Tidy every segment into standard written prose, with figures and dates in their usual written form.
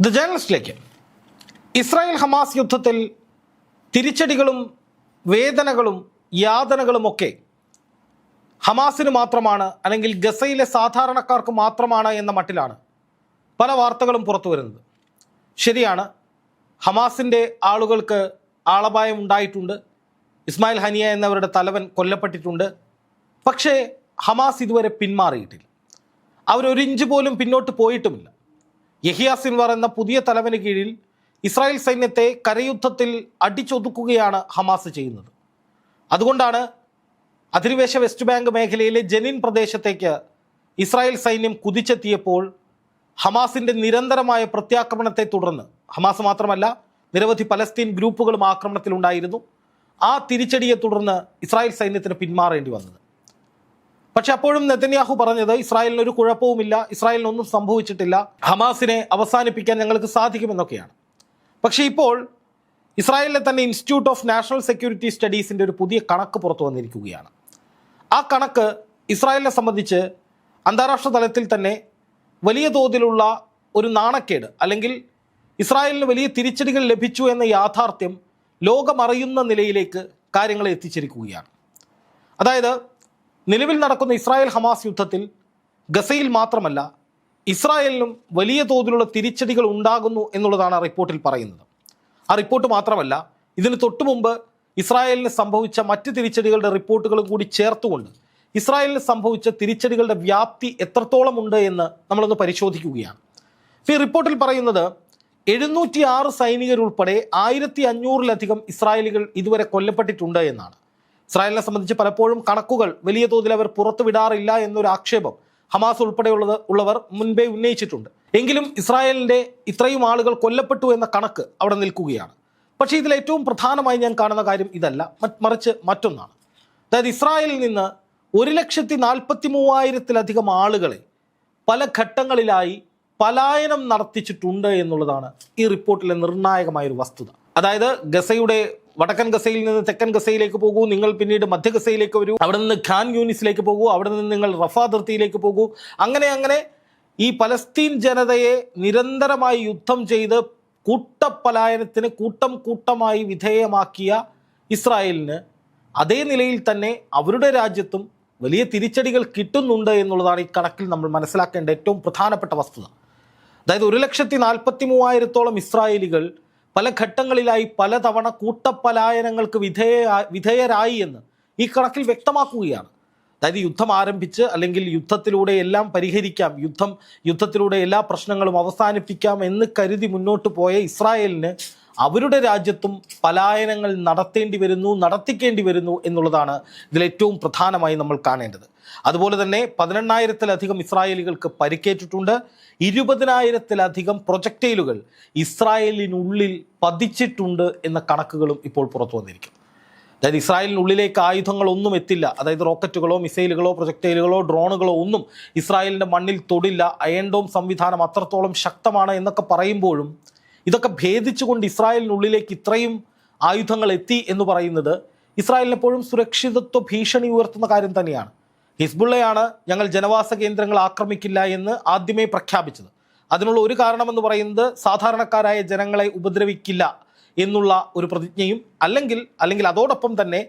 The ജേർണലിസ്റ്റിലേക്ക് Israel Hamas യുദ്ധത്തിൽ തിരിച്ചടികളും വേദനകളും യാതനകളുമൊക്കെ ഹമാസിന് മാത്രമാണ്, അല്ലെങ്കിൽ ഗസയിലെ സാധാരണക്കാർക്ക് മാത്രമാണ് എന്ന മട്ടിലാണ് പല വാർത്തകളും പുറത്തു വരുന്നത്. ശരിയാണ്, ഹമാസിൻ്റെ ആളുകൾക്ക് ആളപായം ഉണ്ടായിട്ടുണ്ട്, ഇസ്മായിൽ ഹനിയ എന്നവരുടെ തലവൻ കൊല്ലപ്പെട്ടിട്ടുണ്ട്. പക്ഷേ ഹമാസ് ഇതുവരെ പിന്മാറിയിട്ടില്ല. അവരൊരു ഇഞ്ച് പോലും പിന്നോട്ട് പോയിട്ടുമില്ല. യഹിയ സിൻവാർ എന്ന പുതിയ തലവന് കീഴിൽ ഇസ്രായേൽ സൈന്യത്തെ കരയുദ്ധത്തിൽ അടിച്ചൊതുക്കുകയാണ് ഹമാസ് ചെയ്യുന്നത്. അതുകൊണ്ടാണ് അധിനിവേശ വെസ്റ്റ് ബാങ്ക് മേഖലയിലെ ജെനിൻ പ്രദേശത്തേക്ക് ഇസ്രായേൽ സൈന്യം കുതിച്ചെത്തിയപ്പോൾ ഹമാസിൻ്റെ നിരന്തരമായ പ്രത്യാക്രമണത്തെ തുടർന്ന്, ഹമാസ് മാത്രമല്ല നിരവധി പലസ്തീൻ ഗ്രൂപ്പുകളും ആക്രമണത്തിലുണ്ടായിരുന്നു, ആ തിരിച്ചടിയെ തുടർന്ന് ഇസ്രായേൽ സൈന്യത്തിന് പിന്മാറേണ്ടി വന്നത്. പക്ഷെ അപ്പോഴും നെതന്യാഹു പറഞ്ഞത് ഇസ്രായേലിന് ഒരു കുഴപ്പവുമില്ല, ഇസ്രായേലിനൊന്നും സംഭവിച്ചിട്ടില്ല, ഹമാസിനെ അവസാനിപ്പിക്കാൻ ഞങ്ങൾക്ക് സാധിക്കുമെന്നൊക്കെയാണ്. പക്ഷേ ഇപ്പോൾ ഇസ്രായേലിലെ തന്നെ ഇൻസ്റ്റിറ്റ്യൂട്ട് ഓഫ് നാഷണൽ സെക്യൂരിറ്റി സ്റ്റഡീസിൻ്റെ ഒരു പുതിയ കണക്ക് പുറത്തു വന്നിരിക്കുകയാണ്. ആ കണക്ക് ഇസ്രായേലിനെ സംബന്ധിച്ച് അന്താരാഷ്ട്ര തലത്തിൽ തന്നെ വലിയ തോതിലുള്ള ഒരു നാണക്കേട്, അല്ലെങ്കിൽ ഇസ്രായേലിന് വലിയ തിരിച്ചടികൾ ലഭിച്ചു എന്ന യാഥാർത്ഥ്യം ലോകമറിയുന്ന നിലയിലേക്ക് കാര്യങ്ങളെ എത്തിച്ചിരിക്കുകയാണ്. അതായത് നിലവിൽ നടക്കുന്ന ഇസ്രായേൽ ഹമാസ് യുദ്ധത്തിൽ ഗസയിൽ മാത്രമല്ല ഇസ്രായേലിനും വലിയ തോതിലുള്ള തിരിച്ചടികൾ ഉണ്ടാകുന്നു എന്നുള്ളതാണ് ആ റിപ്പോർട്ടിൽ പറയുന്നത്. ആ റിപ്പോർട്ട് മാത്രമല്ല, ഇതിന് തൊട്ടു മുമ്പ് ഇസ്രായേലിന് സംഭവിച്ച മറ്റ് തിരിച്ചടികളുടെ റിപ്പോർട്ടുകളും കൂടി ചേർത്തുകൊണ്ട് ഇസ്രായേലിന് സംഭവിച്ച തിരിച്ചടികളുടെ വ്യാപ്തി എത്രത്തോളം ഉണ്ട് എന്ന് നമ്മളൊന്ന് പരിശോധിക്കുകയാണ്. ഈ റിപ്പോർട്ടിൽ പറയുന്നത് 706 സൈനികരുൾപ്പെടെ 1500-ലധികം ഇസ്രായേലികൾ ഇതുവരെ കൊല്ലപ്പെട്ടിട്ടുണ്ട് എന്നാണ്. ഇസ്രായേലിനെ സംബന്ധിച്ച് പലപ്പോഴും കണക്കുകൾ വലിയ തോതിൽ അവർ പുറത്തുവിടാറില്ല എന്നൊരു ആക്ഷേപം ഹമാസ് ഉള്ളവർ മുൻപേ ഉന്നയിച്ചിട്ടുണ്ട്. എങ്കിലും ഇസ്രായേലിൻ്റെ ഇത്രയും ആളുകൾ കൊല്ലപ്പെട്ടു എന്ന കണക്ക് അവിടെ നിൽക്കുകയാണ്. പക്ഷേ ഇതിൽ ഏറ്റവും പ്രധാനമായി ഞാൻ കാണുന്ന കാര്യം ഇതല്ല, മറിച്ച് മറ്റൊന്നാണ്. അതായത് ഇസ്രായേലിൽ നിന്ന് 1,43,000-ലധികം ആളുകളെ പല ഘട്ടങ്ങളിലായി പലായനം നടത്തിച്ചിട്ടുണ്ട് എന്നുള്ളതാണ് ഈ റിപ്പോർട്ടിലെ നിർണായകമായൊരു വസ്തുത. അതായത് ഗസയുടെ വടക്കൻ ഗസയിൽ നിന്ന് തെക്കൻ ഗസയിലേക്ക് പോകൂ, നിങ്ങൾ പിന്നീട് മധ്യ ഗസയിലേക്ക് വരൂ, അവിടെ നിന്ന് ഖാൻ യൂനിസിലേക്ക് പോകൂ, അവിടെ നിന്ന് നിങ്ങൾ റഫ അതിർത്തിയിലേക്ക് പോകൂ. അങ്ങനെ ഈ പലസ്തീൻ ജനതയെ നിരന്തരമായി യുദ്ധം ചെയ്ത് കൂട്ടപ്പലായനത്തിന് കൂട്ടമായി വിധേയമാക്കിയ ഇസ്രായേലിന് അതേ നിലയിൽ തന്നെ അവരുടെ രാജ്യത്തും വലിയ തിരിച്ചടികൾ കിട്ടുന്നുണ്ട് എന്നുള്ളതാണ് ഈ കണക്കിൽ നമ്മൾ മനസ്സിലാക്കേണ്ട ഏറ്റവും പ്രധാനപ്പെട്ട വസ്തുത. അതായത് 1,43,000-ഓളം ഇസ്രായേലികൾ പല ഘട്ടങ്ങളിലായി പലതവണ കൂട്ടപ്പലായനങ്ങൾക്ക് വിധേയരായി എന്ന് ഈ കണക്കിൽ വ്യക്തമാക്കുകയാണ്. അതായത് യുദ്ധം ആരംഭിച്ച്, അല്ലെങ്കിൽ യുദ്ധത്തിലൂടെ എല്ലാം പരിഹരിക്കാം, യുദ്ധത്തിലൂടെ എല്ലാ പ്രശ്നങ്ങളും അവസാനിപ്പിക്കാം എന്ന് കരുതി മുന്നോട്ട് പോയ ഇസ്രായേലിന് അവരുടെ രാജ്യത്തും പലായനങ്ങൾ നടത്തിക്കേണ്ടി വരുന്നു എന്നുള്ളതാണ് ഇതിലേറ്റവും പ്രധാനമായി നമ്മൾ കാണേണ്ടത്. അതുപോലെ തന്നെ 18,000-ലധികം ഇസ്രായേലികൾക്ക് പരിക്കേറ്റിട്ടുണ്ട്. 20,000-ലധികം പ്രൊജക്ടൈലുകൾ ഇസ്രായേലിനുള്ളിൽ പതിച്ചിട്ടുണ്ട് എന്ന കണക്കുകളും ഇപ്പോൾ പുറത്തു വന്നിരിക്കും. അതായത് ഇസ്രായേലിനുള്ളിലേക്ക് ആയുധങ്ങളൊന്നും എത്തില്ല, അതായത് റോക്കറ്റുകളോ മിസൈലുകളോ പ്രൊജക്ടൈലുകളോ ഡ്രോണുകളോ ഒന്നും ഇസ്രായേലിൻ്റെ മണ്ണിൽ തൊടില്ല, അയൺ ഡോം സംവിധാനം അത്രത്തോളം ശക്തമാണ് എന്നൊക്കെ പറയുമ്പോഴും ഇതൊക്കെ ഭേദിച്ചുകൊണ്ട് ഇസ്രായേലിനുള്ളിലേക്ക് ഇത്രയും ആയുധങ്ങൾ എത്തി എന്ന് പറയുന്നത് ഇസ്രായേലിനെപ്പോഴും സുരക്ഷിതത്വ ഭീഷണി ഉയർത്തുന്ന കാര്യം തന്നെയാണ്. ഹിസ്ബുള്ളയാണ് ഞങ്ങൾ ജനവാസ കേന്ദ്രങ്ങൾ ആക്രമിക്കില്ല എന്ന് ആദ്യമേ പ്രഖ്യാപിച്ചത്. അതിനുള്ള ഒരു കാരണമെന്ന് പറയുന്നത് സാധാരണക്കാരായ ജനങ്ങളെ ഉപദ്രവിക്കില്ല എന്നുള്ള ഒരു പ്രതിജ്ഞയും, അല്ലെങ്കിൽ അതോടൊപ്പം തന്നെ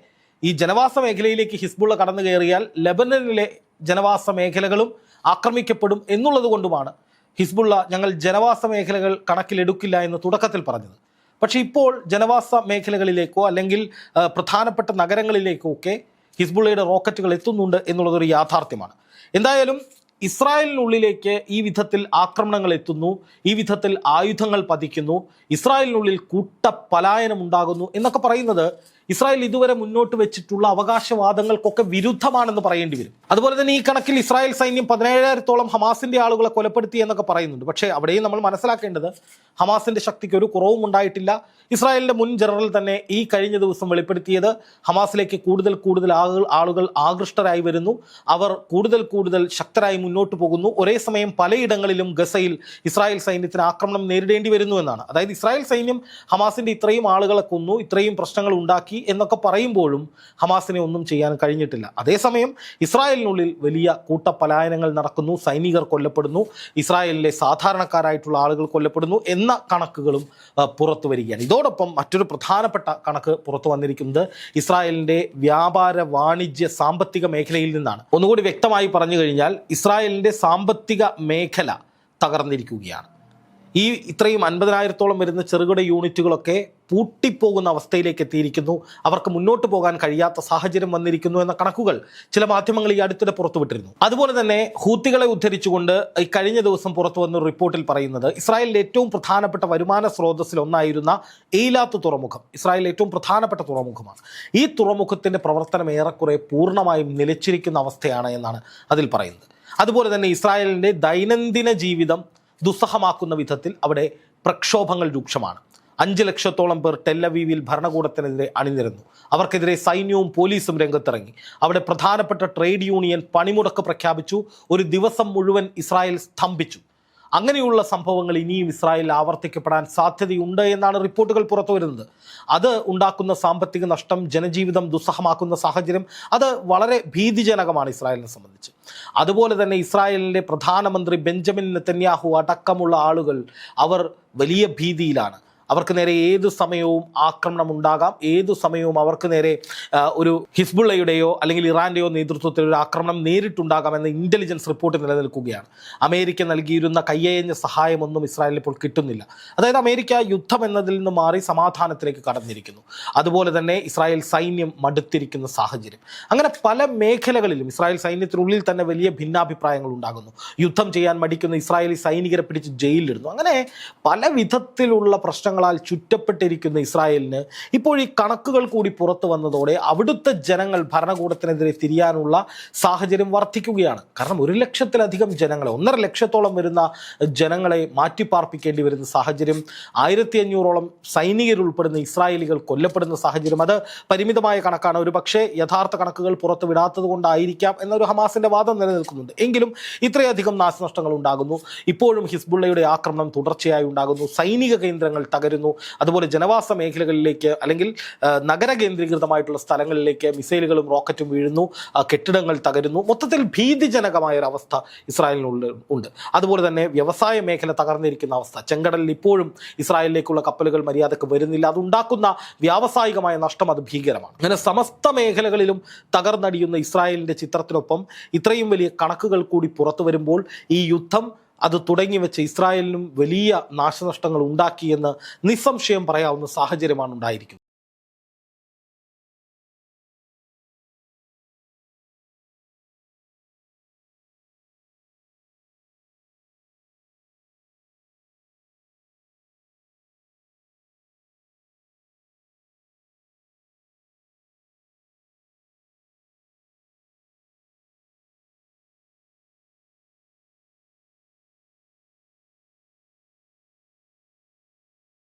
ഈ ജനവാസ മേഖലയിലേക്ക് ഹിസ്ബുള്ള കടന്നു കയറിയാൽ ലെബനനിലെ ജനവാസ മേഖലകളും ആക്രമിക്കപ്പെടും എന്നുള്ളത് കൊണ്ടുമാണ് ഹിസ്ബുള്ള ഞങ്ങൾ ജനവാസ മേഖലകൾ കണക്കിലെടുക്കില്ല എന്ന് തുടക്കത്തിൽ പറഞ്ഞത്. പക്ഷേ ഇപ്പോൾ ജനവാസ മേഖലകളിലേക്കോ അല്ലെങ്കിൽ പ്രധാനപ്പെട്ട നഗരങ്ങളിലേക്കോ ഒക്കെ ഹിസ്ബുള്ളയുടെ റോക്കറ്റുകൾ എത്തുന്നുണ്ട് എന്നുള്ളതൊരു യാഥാർത്ഥ്യമാണ്. എന്തായാലും ഇസ്രായേലിനുള്ളിലേക്ക് ഈ വിധത്തിൽ ആക്രമണങ്ങൾ എത്തുന്നു, ഈ വിധത്തിൽ ആയുധങ്ങൾ പതിക്കുന്നു, ഇസ്രായേലിനുള്ളിൽ കൂട്ടപ്പലായനം ഉണ്ടാകുന്നു എന്നൊക്കെ പറയുന്നത് ഇസ്രായേൽ ഇതുവരെ മുന്നോട്ട് വെച്ചിട്ടുള്ള അവകാശവാദങ്ങൾക്കൊക്കെ വിരുദ്ധമാണെന്ന് പറയേണ്ടി വരും. അതുപോലെ തന്നെ ഈ കണക്കിൽ ഇസ്രായേൽ സൈന്യം 17,000-ഓളം ഹമാസിൻ്റെ ആളുകളെ കൊലപ്പെടുത്തി എന്നൊക്കെ പറയുന്നുണ്ട്. പക്ഷേ അവിടെയും നമ്മൾ മനസ്സിലാക്കേണ്ടത് ഹമാസിൻ്റെ ശക്തിക്ക് ഒരു കുറവും ഉണ്ടായിട്ടില്ല. ഇസ്രായേലിൻ്റെ മുൻ ജനറൽ തന്നെ ഈ കഴിഞ്ഞ ദിവസം വെളിപ്പെടുത്തിയത് ഹമാസിലേക്ക് കൂടുതൽ ആളുകൾ ആകൃഷ്ടരായി വരുന്നു, അവർ കൂടുതൽ ശക്തരായി മുന്നോട്ട് പോകുന്നു, ഒരേ സമയം പലയിടങ്ങളിലും ഗസയിൽ ഇസ്രായേൽ സൈന്യത്തിന് ആക്രമണം നേരിടേണ്ടി വരുന്നു എന്നാണ്. അതായത് ഇസ്രായേൽ സൈന്യം ഹമാസിൻ്റെ ഇത്രയും ആളുകളെ കൊന്നു, ഇത്രയും പ്രശ്നങ്ങൾ ഉണ്ടാക്കി ഉണ്ടാക്കി എന്നൊക്കെ പറയുമ്പോഴും ഹമാസിനെ ഒന്നും ചെയ്യാൻ കഴിഞ്ഞിട്ടില്ല. അതേസമയം ഇസ്രായേലിനുള്ളിൽ വലിയ കൂട്ടപലായനങ്ങൾ നടക്കുന്നു, സൈനികർ കൊല്ലപ്പെടുന്നു, ഇസ്രായേലിലെ സാധാരണക്കാരായിട്ടുള്ള ആളുകൾ കൊല്ലപ്പെടുന്നു എന്ന കണക്കുകളും പുറത്തു വരികയാണ്. ഇതോടൊപ്പം മറ്റൊരു പ്രധാനപ്പെട്ട കണക്ക് പുറത്തു വന്നിരിക്കുന്നത് ഇസ്രായേലിൻ്റെ വ്യാപാര വാണിജ്യ സാമ്പത്തിക മേഖലയിൽ നിന്നാണ്. ഒന്നുകൂടി വ്യക്തമായി പറഞ്ഞു കഴിഞ്ഞാൽ ഇസ്രായേലിൻ്റെ സാമ്പത്തിക മേഖല തകർന്നിരിക്കുകയാണ്. ഇത്രയും 50,000-ഓളം വരുന്ന ചെറുകിട യൂണിറ്റുകളൊക്കെ പൂട്ടിപ്പോകുന്ന അവസ്ഥയിലേക്ക് എത്തിയിരിക്കുന്നു. അവർക്ക് മുന്നോട്ട് പോകാൻ കഴിയാത്ത സാഹചര്യം വന്നിരിക്കുന്നു എന്ന കണക്കുകൾ ചില മാധ്യമങ്ങൾ ഈ അടുത്തിടെ പുറത്തുവിട്ടിരുന്നു. അതുപോലെ തന്നെ ഹൂത്തികളെ ഉദ്ധരിച്ചുകൊണ്ട് ഈ കഴിഞ്ഞ ദിവസം പുറത്തു വന്ന റിപ്പോർട്ടിൽ പറയുന്നത് ഇസ്രായേലിലെ ഏറ്റവും പ്രധാനപ്പെട്ട വരുമാന സ്രോതസ്സിൽ ഒന്നായിരുന്ന എയ്ലാത്ത് തുറമുഖം ഇസ്രായേലിലെ ഏറ്റവും പ്രധാനപ്പെട്ട തുറമുഖമാണ്. ഈ തുറമുഖത്തിൻ്റെ പ്രവർത്തനം ഏറെക്കുറെ പൂർണ്ണമായും നിലച്ചിരിക്കുന്ന അവസ്ഥയാണ് എന്നാണ് അതിൽ പറയുന്നത്. അതുപോലെ തന്നെ ഇസ്രായേലിൻ്റെ ദൈനംദിന ജീവിതം ദുസ്സഹമാക്കുന്ന വിധത്തിൽ അവിടെ പ്രക്ഷോഭങ്ങൾ രൂക്ഷമാണ്. 5 ലക്ഷത്തോളം പേർ ടെല്ലവീവിൽ ഭരണകൂടത്തിനെതിരെ അണിനിരന്നു. അവർക്കെതിരെ സൈന്യവും പോലീസും രംഗത്തിറങ്ങി. അവിടെ പ്രധാനപ്പെട്ട ട്രേഡ് യൂണിയൻ പണിമുടക്ക് പ്രഖ്യാപിച്ചു. ഒരു ദിവസം മുഴുവൻ ഇസ്രായേൽ സ്തംഭിച്ചു. അങ്ങനെയുള്ള സംഭവങ്ങൾ ഇനിയും ഇസ്രായേലിൽ ആവർത്തിക്കപ്പെടാൻ സാധ്യതയുണ്ട് എന്നാണ് റിപ്പോർട്ടുകൾ പുറത്തു വരുന്നത്. അത് ഉണ്ടാക്കുന്ന സാമ്പത്തിക നഷ്ടം, ജനജീവിതം ദുസ്സഹമാക്കുന്ന സാഹചര്യം, അത് വളരെ ഭീതിജനകമാണ് ഇസ്രായേലിനെ സംബന്ധിച്ച്. അതുപോലെ തന്നെ ഇസ്രായേലിൻ്റെ പ്രധാനമന്ത്രി ബെഞ്ചമിൻ നെതന്യാഹു അടക്കമുള്ള ആളുകൾ അവർ വലിയ ഭീതിയിലാണ്. അവർക്ക് നേരെ ഏതു സമയവും ആക്രമണം ഉണ്ടാകാം. ഏതു സമയവും അവർക്ക് നേരെ ഒരു ഹിസ്ബുള്ളയുടെയോ അല്ലെങ്കിൽ ഇറാൻ്റെയോ നേതൃത്വത്തിൽ ഒരു ആക്രമണം നേരിട്ടുണ്ടാകാമെന്ന ഇൻ്റലിജൻസ് റിപ്പോർട്ട് നിലനിൽക്കുകയാണ്. അമേരിക്ക നൽകിയിരുന്ന കയ്യയഞ്ഞ സഹായമൊന്നും ഇസ്രായേലിന് ഇപ്പോൾ കിട്ടുന്നില്ല. അതായത് അമേരിക്ക യുദ്ധം എന്നതിൽ നിന്ന് മാറി സമാധാനത്തിലേക്ക് കടന്നിരിക്കുന്നു. അതുപോലെ തന്നെ ഇസ്രായേൽ സൈന്യം മടുത്തിരിക്കുന്ന സാഹചര്യം. അങ്ങനെ പല മേഖലകളിലും ഇസ്രായേൽ സൈന്യത്തിനുള്ളിൽ തന്നെ വലിയ ഭിന്നാഭിപ്രായങ്ങൾ ഉണ്ടാകുന്നു. യുദ്ധം ചെയ്യാൻ മടിക്കുന്ന ഇസ്രായേലി സൈനികരെ പിടിച്ച് ജയിലിലിടുന്നു. അങ്ങനെ പല വിധത്തിലുള്ള പ്രശ്നങ്ങളാൽ ചുറ്റപ്പെട്ടിരിക്കുന്ന ഇസ്രായേലിന് ഇപ്പോൾ ഈ കണക്കുകൾ കൂടി പുറത്തു വന്നതോടെ അവിടുത്തെ ജനങ്ങൾ ഭരണകൂടത്തിനെതിരെ തിരിയാനുള്ള സാഹചര്യം വർദ്ധിക്കുകയാണ്. കാരണം 1 ലക്ഷത്തിലധികം ജനങ്ങളെ, 1.5 ലക്ഷത്തോളം വരുന്ന ജനങ്ങളെ മാറ്റിപ്പാർപ്പിക്കേണ്ടി വരുന്ന സാഹചര്യം, 1500ഓളം സൈനികരുൾപ്പെടുന്ന ഇസ്രായേലികൾ കൊല്ലപ്പെടുന്ന സാഹചര്യം, അത് പരിമിതമായ കണക്കാണ്. ഒരു പക്ഷേ യഥാർത്ഥ കണക്കുകൾ പുറത്തു വിടാത്തത് കൊണ്ടായിരിക്കാം എന്നൊരു ഹമാസിന്റെ വാദം നിലനിൽക്കുന്നുണ്ട്. എങ്കിലും ഇത്രയധികം നാശനഷ്ടങ്ങൾ ഉണ്ടാകുന്നു. ഇപ്പോഴും ഹിസ്ബുള്ളയുടെ ആക്രമണം തുടർച്ചയായി ഉണ്ടാകുന്നു. സൈനിക കേന്ദ്രങ്ങൾ തകരുന്നു. അതുപോലെ ജനവാസ മേഖലകളിലേക്ക് അല്ലെങ്കിൽ നഗര കേന്ദ്രീകൃതമായിട്ടുള്ള സ്ഥലങ്ങളിലേക്ക് മിസൈലുകളും റോക്കറ്റും വീഴുന്നു. കെട്ടിടങ്ങൾ തകരുന്നു. മൊത്തത്തിൽ ഭീതിജനകമായ ഒരു അവസ്ഥ ഇസ്രായേലിനുള്ളിൽ ഉണ്ട്. അതുപോലെ തന്നെ വ്യവസായ മേഖല തകർന്നിരിക്കുന്ന അവസ്ഥ. ചെങ്കടലിൽ ഇപ്പോഴും ഇസ്രായേലിലേക്കുള്ള കപ്പലുകൾ മര്യാദക്ക് വരുന്നില്ല. അതുണ്ടാക്കുന്ന വ്യാവസായികമായ നഷ്ടം അത് ഭീകരമാണ്. അങ്ങനെ സമസ്ത മേഖലകളിലും തകർന്നടിയുന്ന ഇസ്രായേലിൻ്റെ ചിത്രത്തിനൊപ്പം ഇത്രയും വലിയ കണക്കുകൾ കൂടി പുറത്തു വരുമ്പോൾ ഈ യുദ്ധം അത് തുടങ്ങി വെച്ച് ഇസ്രായേലിനും വലിയ നാശനഷ്ടങ്ങൾ ഉണ്ടാക്കിയെന്ന് നിസ്സംശയം പറയാവുന്ന സാഹചര്യമാണ് ഉണ്ടായിരിക്കുന്നത്.